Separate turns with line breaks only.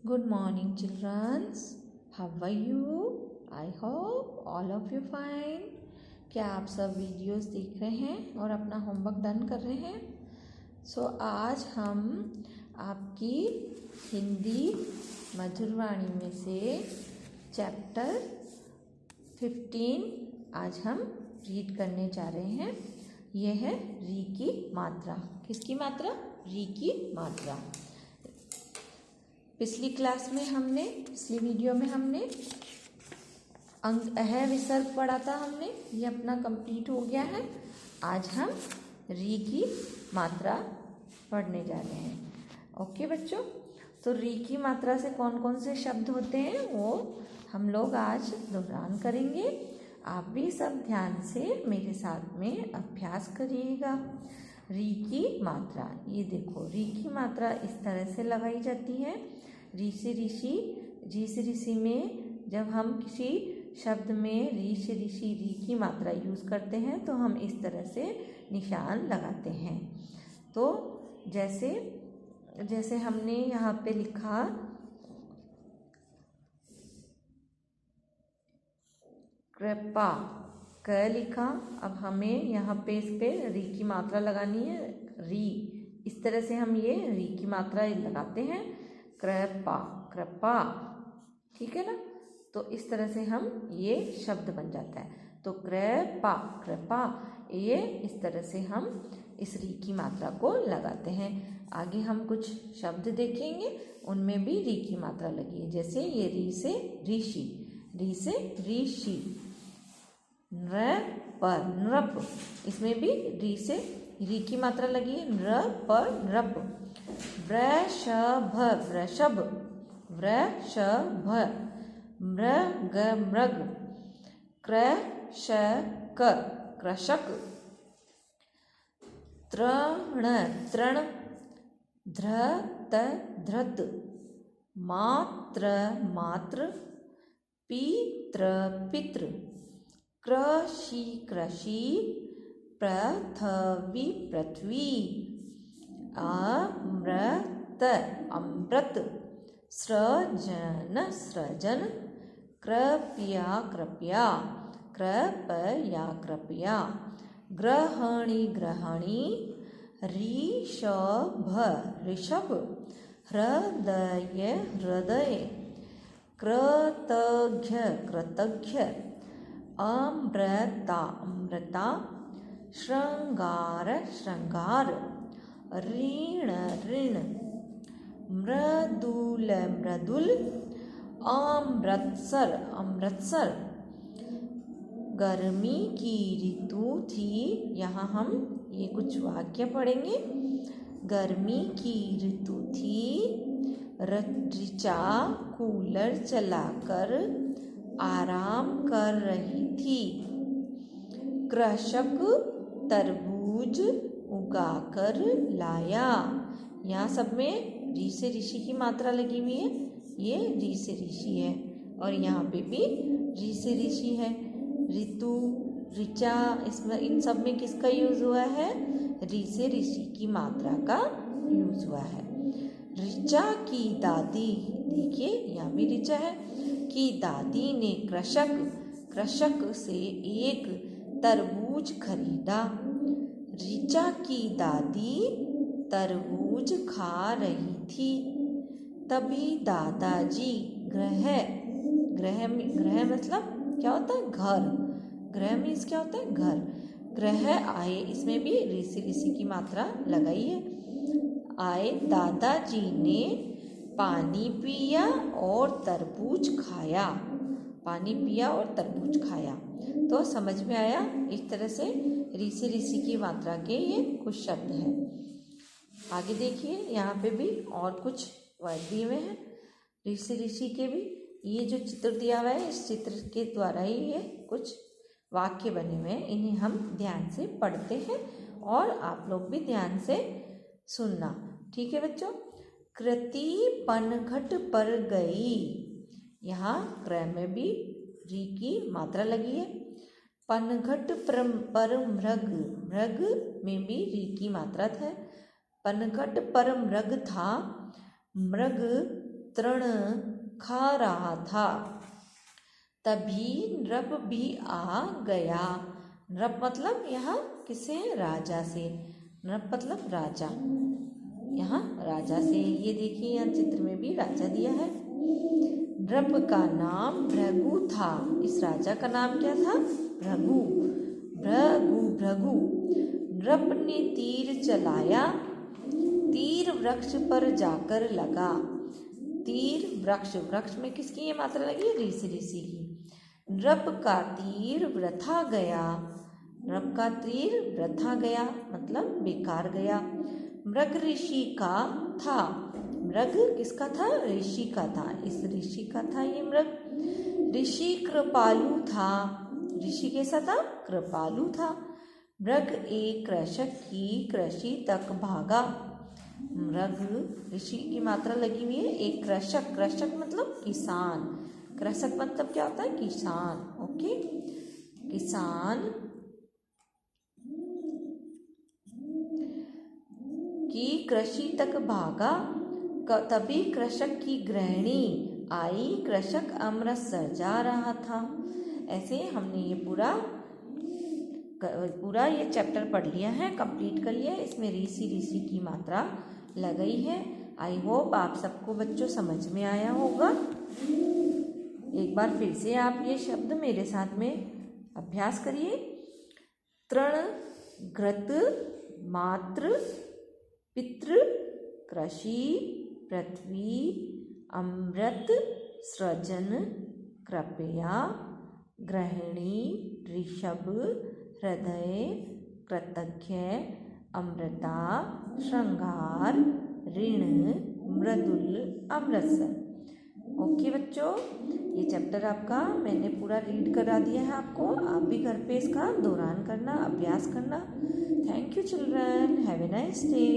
Good morning, children. How are you? I hope all of you fine. क्या आप सब videos देख रहे हैं और अपना होमवर्क डन कर रहे हैं? आज हम आपकी हिंदी मधुरवाणी में से चैप्टर 15 आज हम रीड करने जा रहे हैं। यह है री की मात्रा। किसकी मात्रा? री की मात्रा। पिछली वीडियो में हमने अंग अह विसर्ग पढ़ा था। हमने ये अपना कंप्लीट हो गया है। आज हम री की मात्रा पढ़ने जा रहे हैं। ओके बच्चों, तो री की मात्रा से कौन कौन से शब्द होते हैं वो हम लोग आज दोहरान करेंगे। आप भी सब ध्यान से मेरे साथ में अभ्यास करिएगा। री की मात्रा, ये देखो री की मात्रा इस तरह से लगाई जाती है। री से ऋषि में जब हम किसी शब्द में री से ऋषि री की मात्रा यूज़ करते हैं तो हम इस तरह से निशान लगाते हैं। तो जैसे हमने यहाँ पे लिखा कृपा, क लिखा। अब हमें यहाँ पे इस पे री की मात्रा लगानी है। री, इस तरह से हम ये री की मात्रा लगाते हैं। कृपा, कृपा, ठीक है ना। तो इस तरह से हम ये शब्द बन जाता है। तो कृपा, कृपा, ये इस तरह से हम इस री की मात्रा को लगाते हैं। आगे हम कुछ शब्द देखेंगे, उनमें भी री की मात्रा लगी है। जैसे ये री से ऋषि, री से ऋषि। नृप, नृप, इसमें भी री से री की मात्रा लगी है। नृप, नृप। वृषभ, वृषभ, वृषभ। मृग, मृग। कृषक, कृषक। तृण, तृण। धृत, धृत। मात्र, मात्र। पितृ, पितृ। कृषि, कृषि। पृथ्वी, पृथ्वी। अमृत, अमृत। सृजन, सृजन। कृपया, कृपया। कृपया, कृपया। ग्रहणी, ग्रहणी। ऋषभ, ऋषभ। हृदय, हृदय। कृतज्ञ, कृतज्ञ। अमृता, अमृता। श्रृंगार, श्रृंगार। ऋण, ऋण। मृदुल, मृदुल। अमृतसर, अमृतसर। गर्मी की ऋतु थी। यहाँ हम ये कुछ वाक्य पढ़ेंगे। गर्मी की ऋतु थी। ऋचा कूलर चलाकर आराम कर रही थी। कृषक तरबूज उगाकर लाया। यहाँ सब में री से ऋषि की मात्रा लगी हुई है। ये री से ऋषि है और यहाँ पे भी री से ऋषि है। ऋतु, ऋचा, इसमें इन सब में किसका यूज हुआ है? री से ऋषि की मात्रा का यूज हुआ है। ऋचा की दादी, देखिए यहाँ भी ऋचा है, की दादी ने कृषक से एक तरबूज खरीदा। ऋचा की दादी तरबूज खा रही थी। तभी दादाजी ग्रह मतलब क्या होता है? घर। ग्रह मीन्स क्या होता है? घर। ग्रह आए, इसमें भी ऋषि की मात्रा लगाई है। आए, दादाजी ने पानी पिया और तरबूज खाया। पानी पिया और तरबूज खाया। तो समझ में आया? इस तरह से ऋषि की मात्रा के ये कुछ शब्द हैं। आगे देखिए, यहाँ पे भी और कुछ वर्ड दिए हुए हैं ऋषि के भी। ये जो चित्र दिया हुआ है, इस चित्र के द्वारा ही ये कुछ वाक्य बने हुए हैं। इन्हें हम ध्यान से पढ़ते हैं और आप लोग भी ध्यान से सुनना, ठीक है बच्चों। कृति पनघट पर गई। यहाँ क्रय में भी री की मात्रा लगी है। पनघट पर मृग, मृग में भी री की मात्रा है। पनघट पर मृग था। मृग तृण खा रहा था। तभी नृप भी आ गया। नृप मतलब यहाँ किसे? राजा से। नृप मतलब राजा, यहाँ राजा से। ये देखिए यहाँ चित्र में भी राजा दिया है। नृप का नाम भृगु था। इस राजा का नाम क्या था? भृगु। भृगु भृगु। नृप ने तीर चलाया, तीर वृक्ष पर जाकर लगा। तीर वृक्ष, वृक्ष में किसकी ये मात्रा लगी? ऋषि, ऋषि की। नृप का तीर वृथा गया। नृप का तीर वृथा गया मतलब बेकार गया। मृग ऋषि का था। मृग किसका था? ऋषि का था। इस ऋषि का था ये मृग। ऋषि कृपालु था। ऋषि कैसा था? कृपालु था। मृग एक कृषक की कृषि तक भागा। मृग ऋषि की मात्रा लगी हुई है। एक कृषक, कृषक मतलब किसान। कृषक मतलब क्या होता है? किसान। ओके, किसान की कृषि तक भागा। तभी कृषक की गृहिणी आई। कृषक अमृतसर जा रहा था। ऐसे हमने ये पूरा ये चैप्टर पढ़ लिया है, कंप्लीट कर लिया है। इसमें ऋषि, ऋषि की मात्रा लगाई है। आई होप आप सबको बच्चों समझ में आया होगा। एक बार फिर से आप ये शब्द मेरे साथ में अभ्यास करिए। तृण, घृत, मातृ, पितृ, कृषि, पृथ्वी, अमृत, सृजन, कृपया, गृहिणी, ऋषभ, हृदय, कृतज्ञ, अमृता, श्रृंगार, ऋण, मृदुल, अमृतसर। ओके बच्चों, ये चैप्टर आपका मैंने पूरा रीड करा दिया है आपको। आप भी घर पे इसका दोहरान करना, अभ्यास करना। Thank you children, have a nice day.